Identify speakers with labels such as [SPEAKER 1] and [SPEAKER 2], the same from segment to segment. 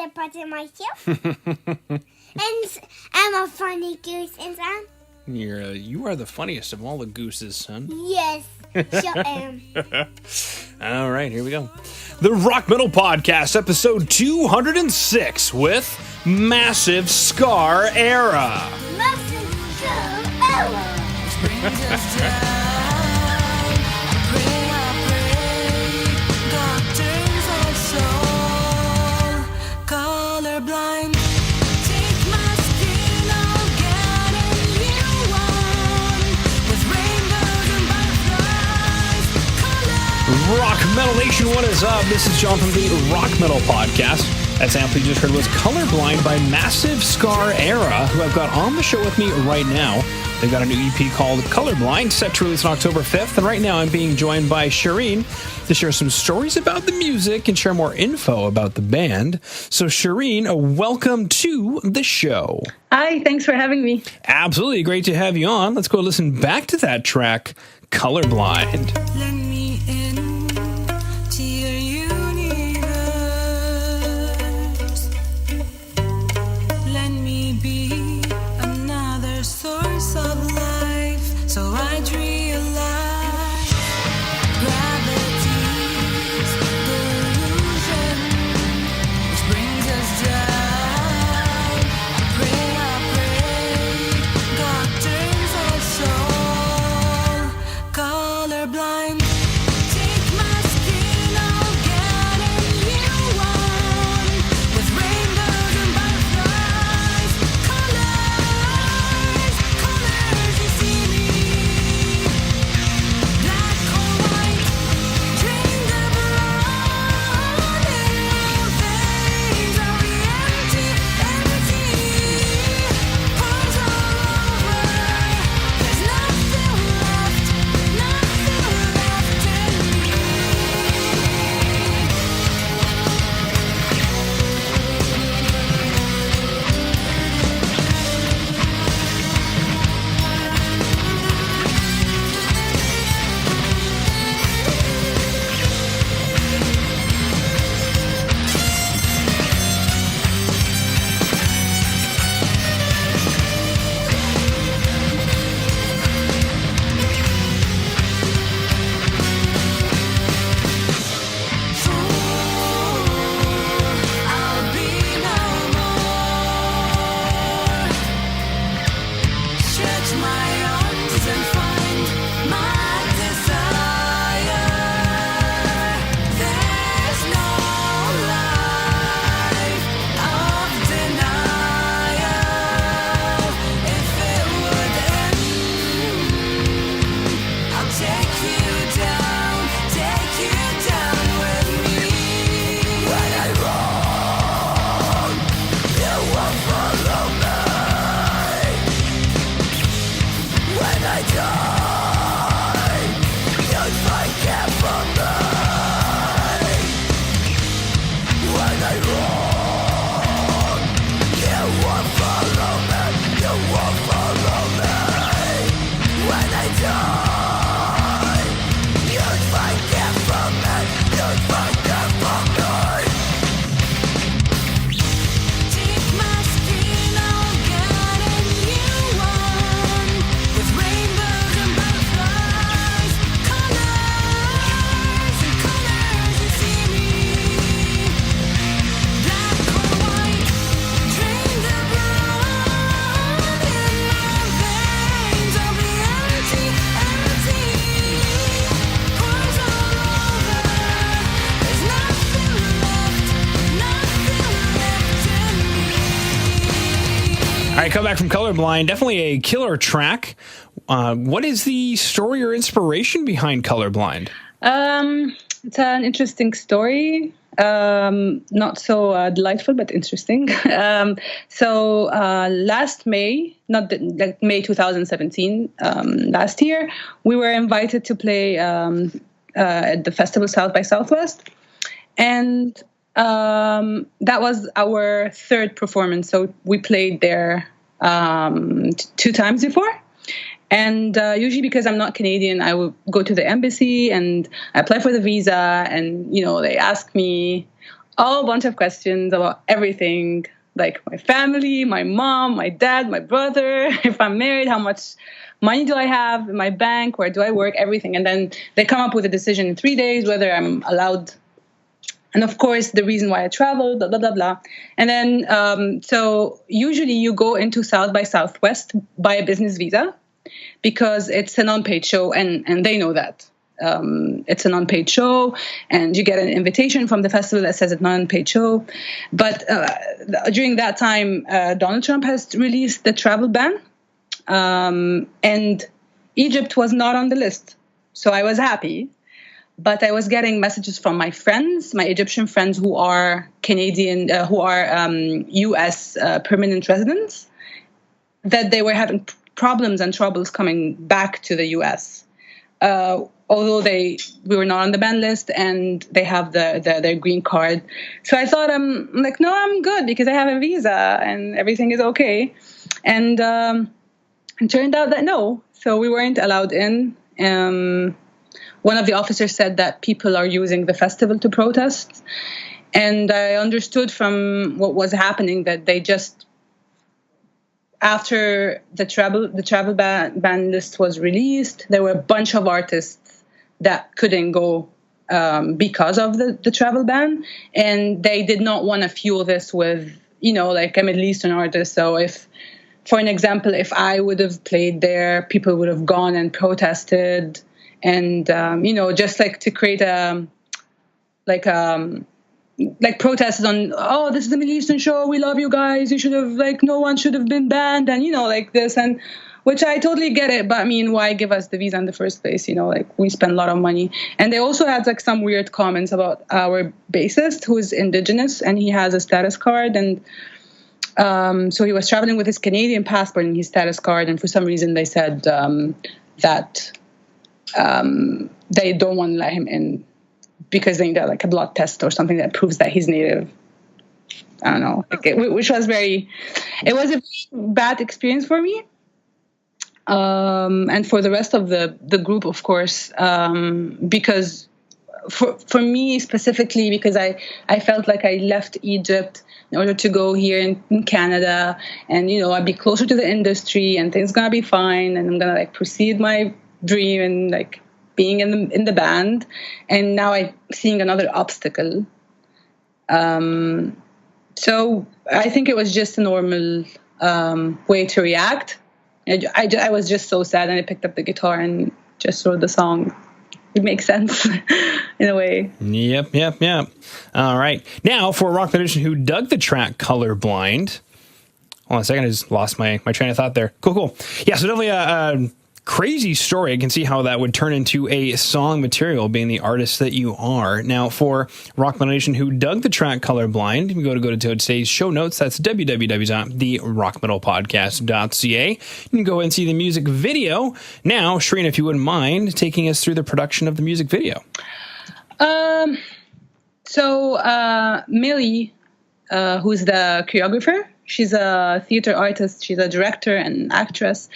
[SPEAKER 1] the button myself. And I'm a funny goose, and son.
[SPEAKER 2] You are the funniest of all the gooses, son.
[SPEAKER 1] Yes, sure am.
[SPEAKER 2] All right, here we go. The Rock Metal Podcast, episode 206 with Massive Scar Era.
[SPEAKER 1] Massive Scar Era.
[SPEAKER 3] Color blind, take my skin, I'll get anyone with rainbows and butterflies.
[SPEAKER 2] Rock Metal Nation, what is up? This is John from the Rock Metal Podcast. That sample you just heard was Color Blind by Massive Scar Era, who I've got on the show with me right now. They've got a new EP called Color Blind, set to release on October 5th, and right now I'm being joined by Shireen to share some stories about the music and share more info about the band. So Shireen, welcome to the show.
[SPEAKER 4] Hi, thanks for having me.
[SPEAKER 2] Absolutely, great to have you on. Let's go listen back to that track, Color Blind.
[SPEAKER 3] Let me in to your universe. Let me be another source of life, so I'd realize gravity's delusion, which brings us down. I pray, God turns our soul colorblind. Take my skin, I'll get anyone with rainbows and butterflies. Colors, colors, you see me. Black or white, drain the blood in our veins. Are we empty, empty? Pores all over. There's nothing left in me. I'll be no more. Stretch my arms and find my desire. There's no life of denial. If it would end, I'll take you down with me. When I run, you won't follow me. When I die, you'd find care for me. When I run, you won't follow me. You won't follow me. When I die, you'd find care for me. You'd find care for me. Take my skin, I'll get anyone with rainbows and butterflies. Colors and colors, you see me. Black or white, drain the blood in my veins. I'll be empty, empty. Pores all over. There's nothing left in me.
[SPEAKER 2] All right, come back from Color Blind. Definitely a killer track. What is the story or inspiration behind Color Blind?
[SPEAKER 4] It's an interesting story. Not so delightful, but interesting. Last May, like May 2017, last year, we were invited to play at the festival South by Southwest. And that was our third performance. So we played there 2 times before. And usually because I'm not Canadian, I would go to the embassy and I apply for the visa. And, you know, they ask me, a whole bunch of questions about everything, like my family, my mom, my dad, my brother, if I'm married, how much money do I have in my bank, where do I work, everything. And then they come up with a decision in 3 days whether I'm allowed. And of course, the reason why I traveled, blah, blah, blah, blah. And then, so usually you go into South by Southwest by a business visa because it's an unpaid show, and they know that. It's an unpaid show, and you get an invitation from the festival that says it's not an unpaid show. But during that time, Donald Trump has released the travel ban, and Egypt was not on the list. So I was happy. But I was getting messages from my friends, my Egyptian friends who are Canadian, who are U.S. Permanent residents, that they were having problems and troubles coming back to the U.S. Although we were not on the ban list and they have their green card. So I thought, I'm like, no, I'm good because I have a visa and everything is okay. And it turned out that no, so we weren't allowed in. One of the officers said that people are using the festival to protest. And I understood from what was happening that they just, after the travel ban list was released, there were a bunch of artists that couldn't go because of the travel ban. And they did not want to fuel this with, like a Middle Eastern artist. So if, for an example, if I would have played there, people would have gone and protested. And, just like to create like protests on, oh, this is the Middle Eastern show. We love you guys. You should have, no one should have been banned. And, like this, and which I totally get it. But I mean, why give us the visa in the first place? We spend a lot of money. And they also had some weird comments about our bassist who is indigenous and he has a status card. And so he was traveling with his Canadian passport and his status card. And for some reason they said that they don't want to let him in because they need a blood test or something that proves that he's native. I don't know, which was it was a bad experience for me. And for the rest of the group, of course, because for me specifically, because I felt like I left Egypt in order to go here in Canada and, I'd be closer to the industry and things going to be fine. And I'm going to proceed my dream and being in the band, and now I'm seeing another obstacle. So I think it was just a normal way to react. I was just so sad, and I picked up the guitar and just wrote the song. It makes sense in a way.
[SPEAKER 2] Yep. All right. Now for a rock musician who dug the track Colour Blind. Hold on a second, I just lost my train of thought there. Cool. Yeah, so definitely a crazy story. I can see how that would turn into a song material, being the artist that you are. Now, for Rock Metal Nation who dug the track Colour Blind, you can go to today's show notes. That's www.therockmetalpodcast.ca. You can go and see the music video. Now, Shreen, if you wouldn't mind taking us through the production of the music video.
[SPEAKER 4] So Millie, who's the choreographer, she's a theater artist. She's a director and actress.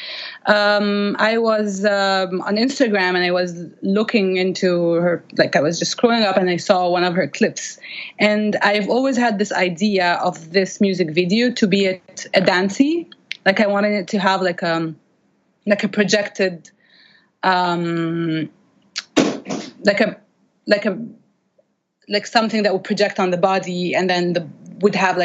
[SPEAKER 4] I was on Instagram and I was looking into her, I was just scrolling up and I saw one of her clips. And I've always had this idea of this music video to be a dancey. I wanted it to have a projected, something that would project on the body, and then would have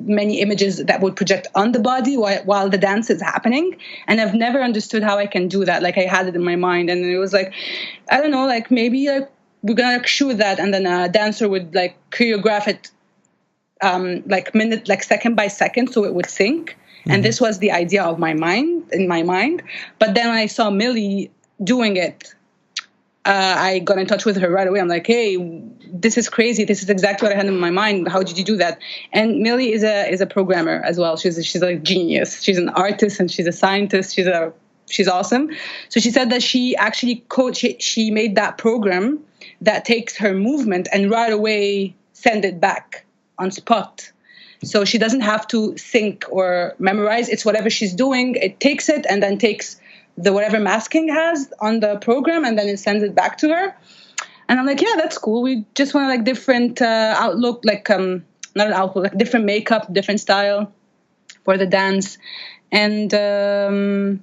[SPEAKER 4] many images that would project on the body while the dance is happening. And I've never understood how I can do that. I had it in my mind, and it was I don't know, maybe we're gonna shoot that, and then a dancer would choreograph it second by second, so it would sync. Mm-hmm. And this was the idea in my mind. But then when I saw Millie doing it, I got in touch with her right away. I'm like, hey, this is crazy. This is exactly what I had in my mind. How did you do that? And Millie is a programmer as well. She's a genius. She's an artist and she's a scientist. She's awesome. So she said that she actually she made that program that takes her movement and right away send it back on spot. So she doesn't have to sync or memorize. It's whatever she's doing. It takes it and then takes the whatever masking has on the program, and then it sends it back to her. And I'm like, yeah, that's cool. We just want like different outlook, like not an outlook, like different makeup, different style for the dance. And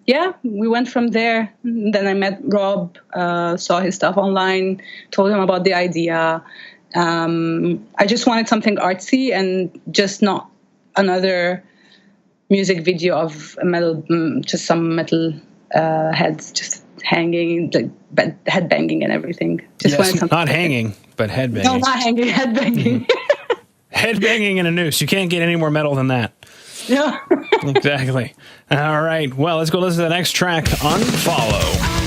[SPEAKER 4] yeah, we went from there. Then I met Rob, saw his stuff online, told him about the idea. I just wanted something artsy and just not another music video of a metal, just some metal heads just hanging, like head banging and everything. Just wanted something
[SPEAKER 2] not hanging, but head banging.
[SPEAKER 4] No, not hanging, head banging.
[SPEAKER 2] Head banging and a noose. You can't get any more metal than that.
[SPEAKER 4] Yeah.
[SPEAKER 2] Exactly. All right. Well, let's go listen to the next track, Unfollow.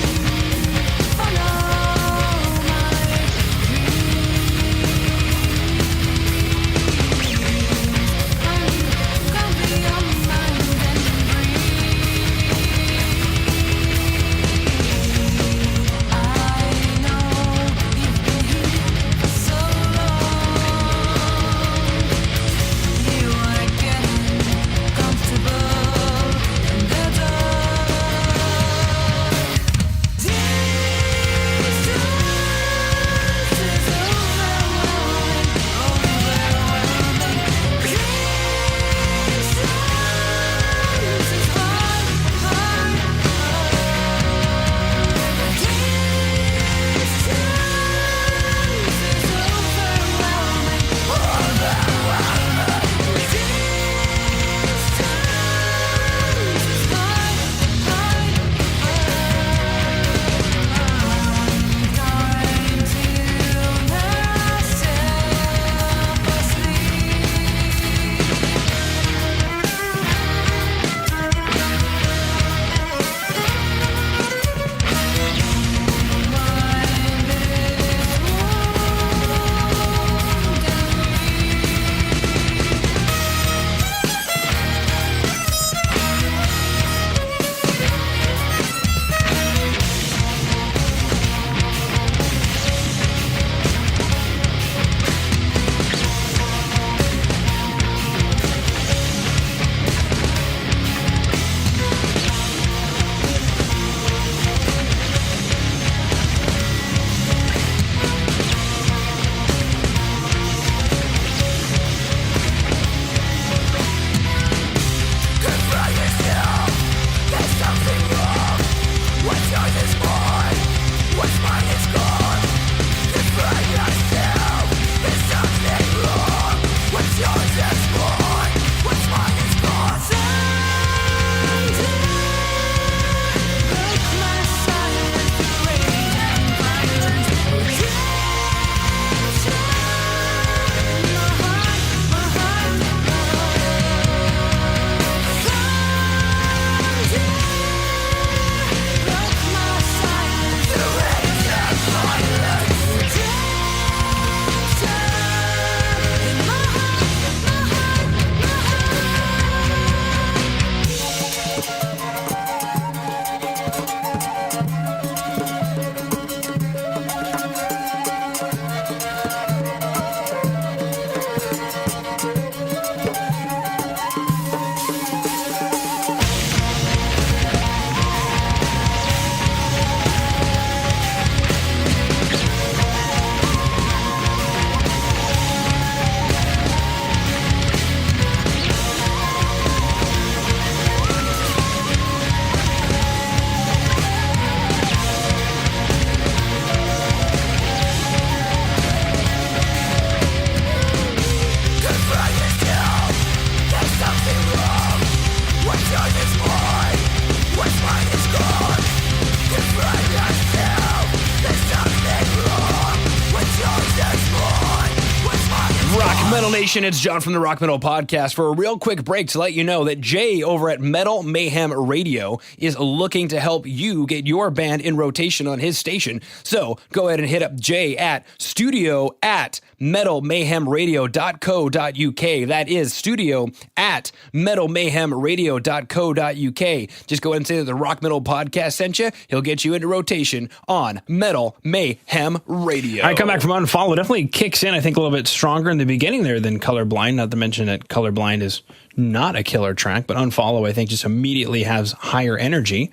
[SPEAKER 2] Metal Nation, it's John from the Rock Metal Podcast for a real quick break to let you know that Jay over at Metal Mayhem Radio is looking to help you get your band in rotation on his station. So go ahead and hit up Jay at studio@metalmayhemradio.co.uk. That is studio@metalmayhemradio.co.uk. Just go ahead and say that the Rock Metal Podcast sent you. He'll get you into rotation on Metal Mayhem Radio. All right, come back from Unfollow. Definitely kicks in, I think, a little bit stronger in the beginning there than Color Blind. Not to mention that Color Blind is not a killer track, but Unfollow, I think, just immediately has higher energy.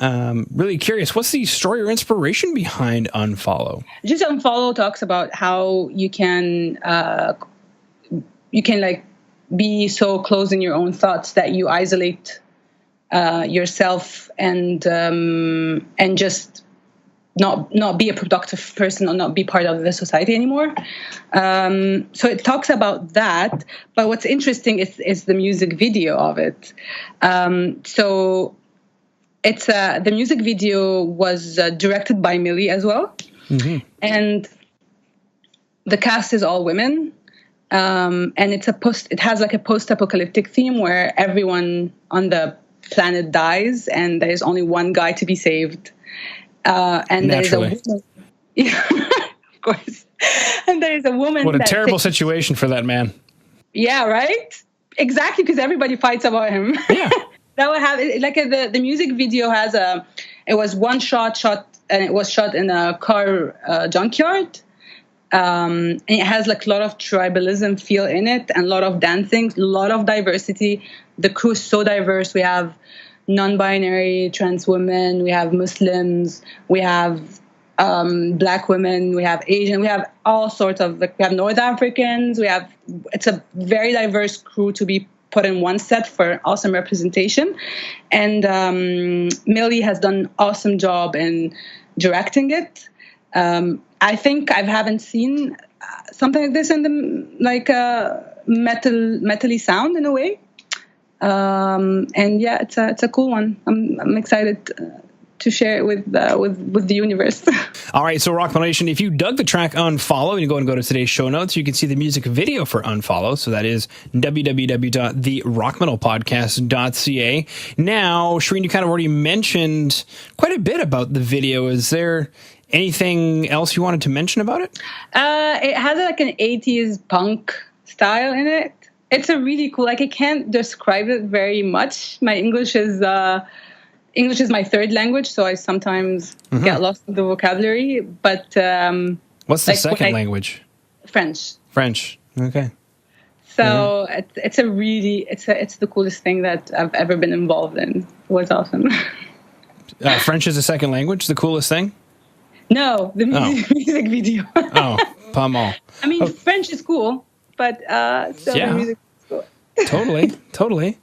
[SPEAKER 2] Really curious, what's the story or inspiration behind Unfollow?
[SPEAKER 4] Just Unfollow talks about how you can like be so close in your own thoughts that you isolate yourself and just not be a productive person or not be part of the society anymore. So it talks about that. But what's interesting is the music video of it. So it's the music video was directed by Millie as well, and the cast is all women. And it has like a post-apocalyptic theme where everyone on the planet dies and there's only one guy to be saved. And there's a woman. Yeah, of course. And there's a woman.
[SPEAKER 2] What a terrible situation for that man.
[SPEAKER 4] Yeah, right? Exactly, because everybody fights about him.
[SPEAKER 2] Yeah.
[SPEAKER 4] That would have like the music video has it was one shot and it was shot in a car junkyard. And it has like a lot of tribalism feel in it and a lot of dancing, a lot of diversity. The crew is so diverse. We have non-binary trans women, we have Muslims, we have Black women, we have Asian, we have all sorts of, like, we have North Africans, it's a very diverse crew to be put in one set for awesome representation. And Millie has done an awesome job in directing it. I think I haven't seen something like this in the metally sound in a way. And yeah, it's a cool one. I'm excited to share it with the universe.
[SPEAKER 2] All right, so Rock Metal Nation, if you dug the track Unfollow and you go to today's show notes, you can see the music video for Unfollow. So that is www.therockmetalpodcast.ca. Now, Shireen, you kind of already mentioned quite a bit about the video. Is there anything else you wanted to mention about it?
[SPEAKER 4] It has like an 80s punk style in it. It's a really cool, like I can't describe it very much. My English is my third language, so I sometimes get lost in the vocabulary. But
[SPEAKER 2] what's the second language?
[SPEAKER 4] French.
[SPEAKER 2] French. Okay.
[SPEAKER 4] So it's the coolest thing that I've ever been involved in. It was awesome.
[SPEAKER 2] French is a second language, the coolest thing?
[SPEAKER 4] No, the music video.
[SPEAKER 2] Oh, pas mal.
[SPEAKER 4] I mean, French is cool, but still the music is cool. Totally.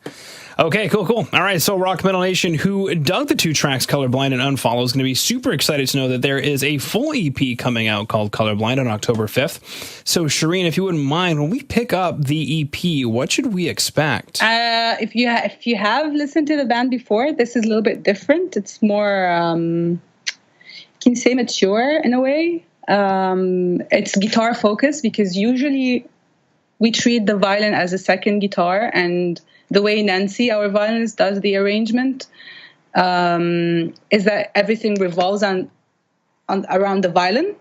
[SPEAKER 2] Okay, cool. All right, so Rock Metal Nation, who dug the two tracks Color Blind and Unfollow, is going to be super excited to know that there is a full EP coming out called Color Blind on October 5th. So, Shireen, if you wouldn't mind, when we pick up the EP, what should we expect?
[SPEAKER 4] If you have listened to the band before, this is a little bit different. It's more, can you say mature in a way? It's guitar focused because usually we treat the violin as a second guitar, and the way Nancy, our violinist, does the arrangement is that everything revolves around the violin,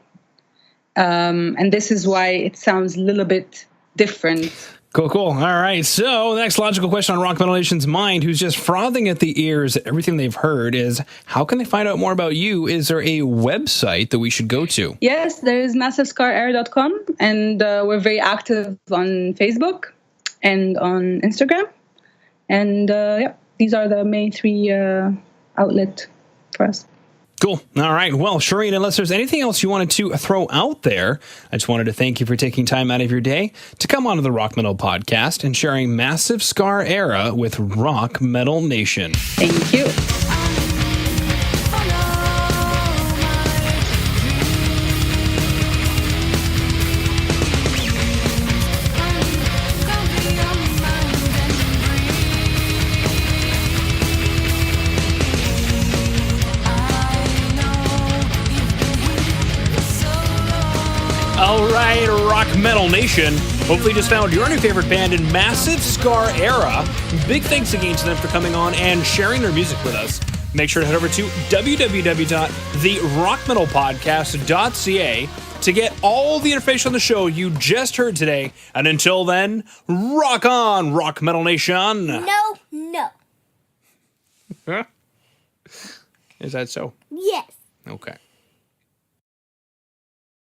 [SPEAKER 4] and this is why it sounds a little bit different.
[SPEAKER 2] Cool. All right. So the next logical question on Rock Metal Nation's mind, who's just frothing at the ears at everything they've heard, is how can they find out more about you? Is there a website that we should go to?
[SPEAKER 4] Yes, there is massivescarera.com, and we're very active on Facebook and on Instagram. And these are the main three outlets for us.
[SPEAKER 2] Cool. All right. Well, Shireen, unless there's anything else you wanted to throw out there, I just wanted to thank you for taking time out of your day to come onto the Rock Metal Podcast and sharing Massive Scar Era with Rock Metal Nation.
[SPEAKER 4] Thank you.
[SPEAKER 2] All right, Rock Metal Nation. Hopefully you just found your new favorite band in Massive Scar Era. Big thanks again to them for coming on and sharing their music with us. Make sure to head over to www.therockmetalpodcast.ca to get all the information on the show you just heard today. And until then, rock on, Rock Metal Nation.
[SPEAKER 1] No.
[SPEAKER 2] Huh? Is that so?
[SPEAKER 1] Yes.
[SPEAKER 2] Okay.